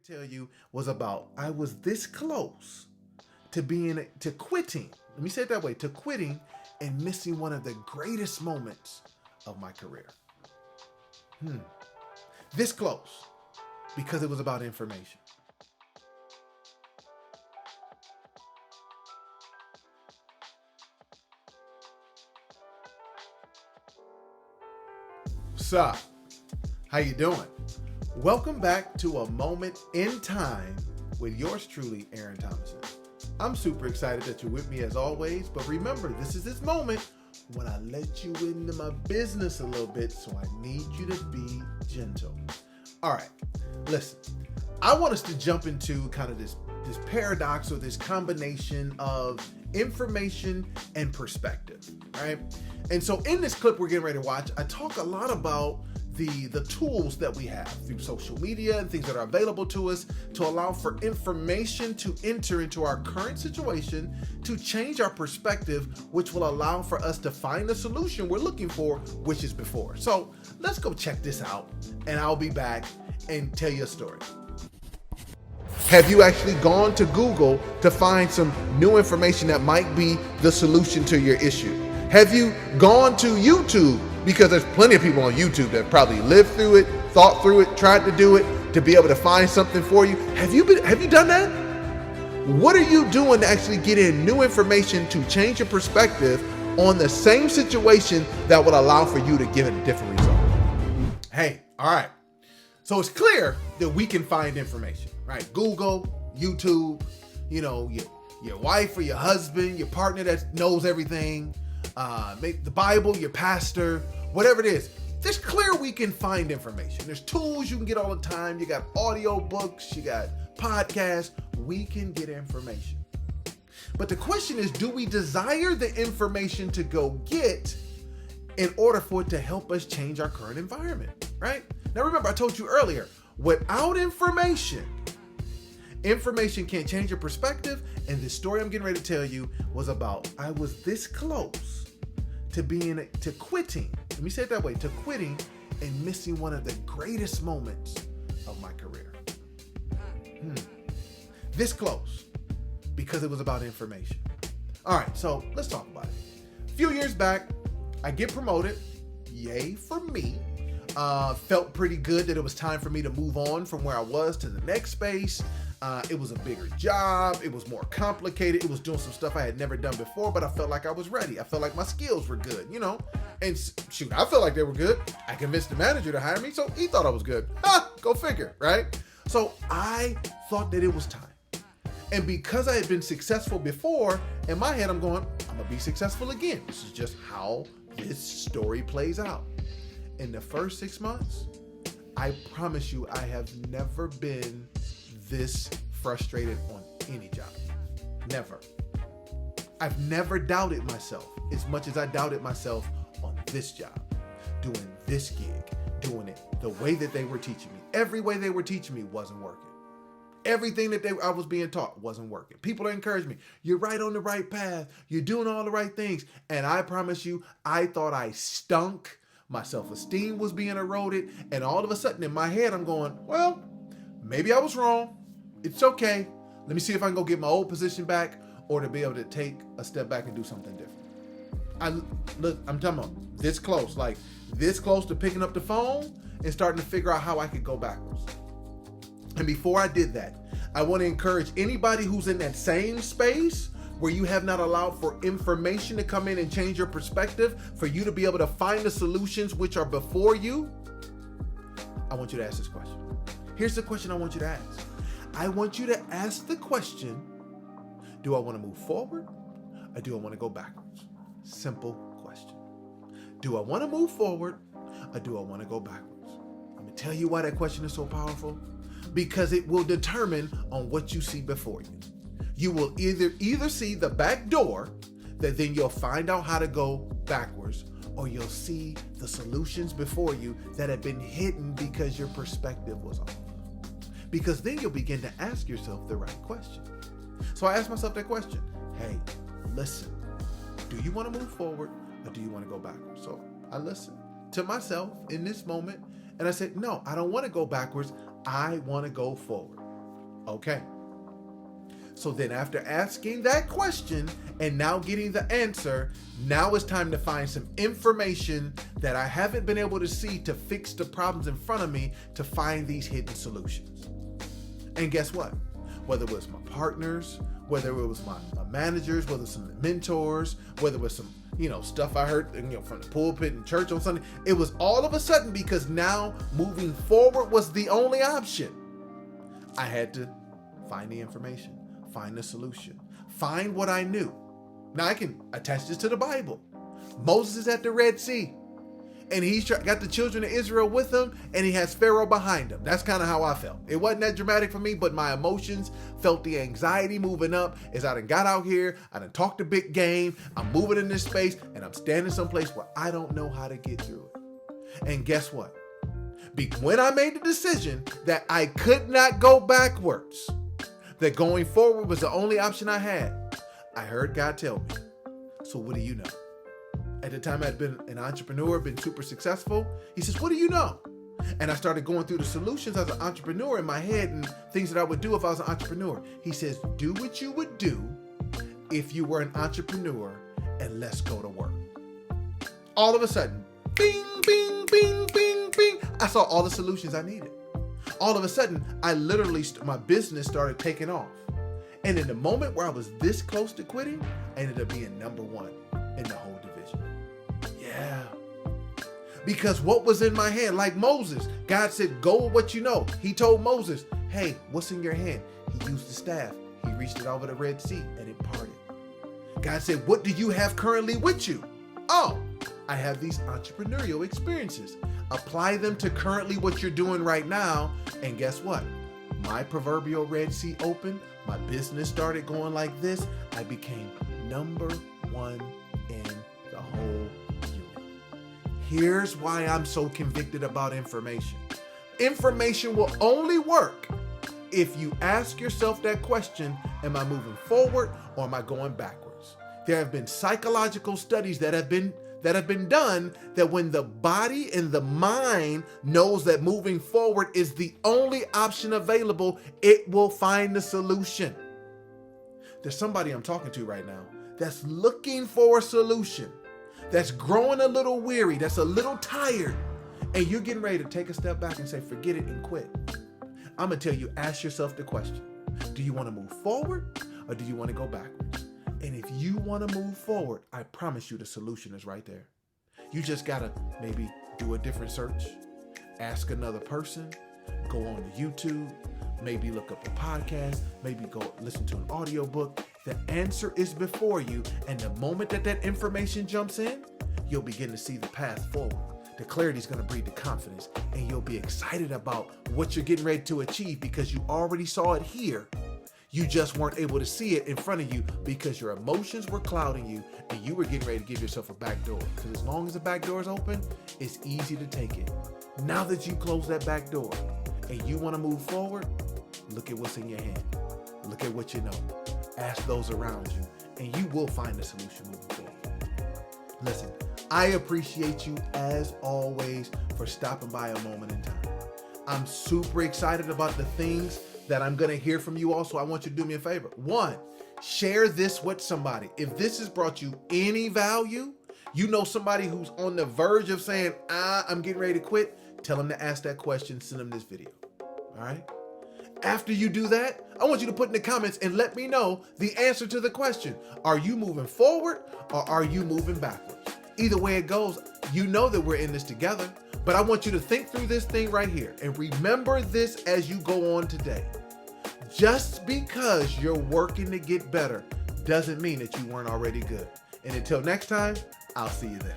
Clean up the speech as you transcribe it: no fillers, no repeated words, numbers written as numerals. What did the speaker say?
tell you was about I was this close to quitting. Let me say it that way, to quitting and missing one of the greatest moments of my career. This close because it was about information. What's up? How you doing? Welcome back to a moment in time with yours truly, Aaron Thomason. I'm super excited that you're with me as always, but remember, this is this moment when I let you into my business a little bit, so I need you to be gentle. All right, listen, I want us to jump into kind of this paradox or this combination of information and perspective, right? And so in this clip we're getting ready to watch, I talk a lot about the tools that we have through social media and things that are available to us to allow for information to enter into our current situation, to change our perspective, which will allow for us to find the solution we're looking for, which is before. So let's go check this out, and I'll be back and tell you a story. Have you actually gone to Google to find some new information that might be the solution to your issue? Have you gone to YouTube? Because there's plenty of people on YouTube that probably lived through it, thought through it, tried to do it to be able to find something for you. Have you done that? What are you doing to actually get in new information to change your perspective on the same situation that will allow for you to get a different result? Hey, all right. So it's clear that we can find information, right? Google, YouTube, your wife or your husband, your partner that knows everything, the Bible, your pastor, whatever it is. It's clear we can find information. There's tools you can get all the time. You got audio books, you got podcasts. We can get information. But the question is, do we desire the information to go get in order for it to help us change our current environment, right? Now remember, I told you earlier, without information can't change your perspective. And the story I'm getting ready to tell you was about I was this close to quitting. Let me say it that way, to quitting and missing one of the greatest moments of my career. This close because it was about information. All right, so let's talk about it. A few years back, I get promoted. Yay for me. Felt pretty good that it was time for me to move on from where I was to the next space. It was a bigger job. It was more complicated. It was doing some stuff I had never done before, but I felt like I was ready. I felt like my skills were good, and shoot, I felt like they were good. I convinced the manager to hire me, so he thought I was good. Go figure, right? So I thought that it was time. And because I had been successful before, in my head, I'm going, I'm going to be successful again. This is just how this story plays out. In the first 6 months, I promise you, I have never been this frustrated on any job. Never. I've never doubted myself as much as I doubted myself on this job, doing this gig, doing it the way that they were teaching me. Every way they were teaching me wasn't working. Everything that I was being taught wasn't working. People that encouraged me, you're right on the right path. You're doing all the right things. And I promise you, I thought I stunk. My self-esteem was being eroded. And all of a sudden in my head, I'm going, well, maybe I was wrong. It's okay. Let me see if I can go get my old position back or to be able to take a step back and do something different. I'm talking about this close to picking up the phone and starting to figure out how I could go backwards. And before I did that, I want to encourage anybody who's in that same space where you have not allowed for information to come in and change your perspective, for you to be able to find the solutions which are before you. I want you to ask this question. Here's the question I want you to ask. I want you to ask the question, do I want to move forward or do I want to go backwards? Simple question. Do I want to move forward or do I want to go backwards? I'm going to tell you why that question is so powerful. Because it will determine on what you see before you. You will either see the back door that then you'll find out how to go backwards, or you'll see the solutions before you that have been hidden because your perspective was off. Because then you'll begin to ask yourself the right question. So I asked myself that question. Hey, listen, do you want to move forward or do you want to go backwards? So I listened to myself in this moment and I said, no, I don't want to go backwards. I want to go forward. Okay. So then after asking that question and now getting the answer, now it's time to find some information that I haven't been able to see to fix the problems in front of me to find these hidden solutions. And guess what? Whether it was my partners, whether it was my managers, whether it was some mentors, whether it was some, stuff I heard, from the pulpit in church on Sunday, it was all of a sudden because now moving forward was the only option. I had to find the information, find the solution, find what I knew. Now I can attach this to the Bible. Moses is at the Red Sea and he's got the children of Israel with him and he has Pharaoh behind him. That's kind of how I felt. It wasn't that dramatic for me, but my emotions felt the anxiety moving up as I done got out here. I done talked a big game. I'm moving in this space and I'm standing someplace where I don't know how to get through it. And guess what? When I made the decision that I could not go backwards, that going forward was the only option I had, I heard God tell me, so what do you know? At the time I'd been an entrepreneur, been super successful. He says, what do you know? And I started going through the solutions as an entrepreneur in my head and things that I would do if I was an entrepreneur. He says, do what you would do if you were an entrepreneur and let's go to work. All of a sudden, bing, bing, bing, bing, bing. I saw all the solutions I needed. All of a sudden, I literally, my business started taking off. And in the moment where I was this close to quitting, I ended up being number one in the whole division. Yeah. Because what was in my hand, like Moses, God said, go with what you know. He told Moses, hey, what's in your hand? He used the staff. He reached it over the Red Sea and it parted. God said, what do you have currently with you? Oh, I have these entrepreneurial experiences. Apply them to currently what you're doing right now. And guess what? My proverbial Red Sea opened. My business started going like this. I became number one in the whole unit. Here's why I'm so convicted about information. Information will only work if you ask yourself that question, am I moving forward or am I going backwards? There have been psychological studies that have been done that when the body and the mind knows that moving forward is the only option available, it will find the solution. There's somebody I'm talking to right now that's looking for a solution, that's growing a little weary, that's a little tired, and you're getting ready to take a step back and say, forget it and quit. I'm going to tell you, ask yourself the question, do you want to move forward or do you want to go backwards? And if you want to move forward, I promise you the solution is right there. You just got to maybe do a different search, ask another person, go on to YouTube, maybe look up a podcast, maybe go listen to an audiobook. The answer is before you. And the moment that information jumps in, you'll begin to see the path forward. The clarity is going to breed the confidence and you'll be excited about what you're getting ready to achieve because you already saw it here. You just weren't able to see it in front of you because your emotions were clouding you and you were getting ready to give yourself a back door. Because as long as the back door is open, it's easy to take it. Now that you close that back door and you want to move forward, look at what's in your hand. Look at what you know. Ask those around you and you will find the solution moving forward. Listen, I appreciate you as always for stopping by a moment in time. I'm super excited about the things that I'm going to hear from you also. I want you to do me a favor. One, share this with somebody. If this has brought you any value, you know somebody who's on the verge of saying, I'm getting ready to quit, tell them to ask that question, send them this video. All right? After you do that, I want you to put in the comments and let me know the answer to the question. Are you moving forward or are you moving backwards? Either way it goes, you know that we're in this together. But I want you to think through this thing right here and remember this as you go on today. Just because you're working to get better doesn't mean that you weren't already good. And until next time, I'll see you then.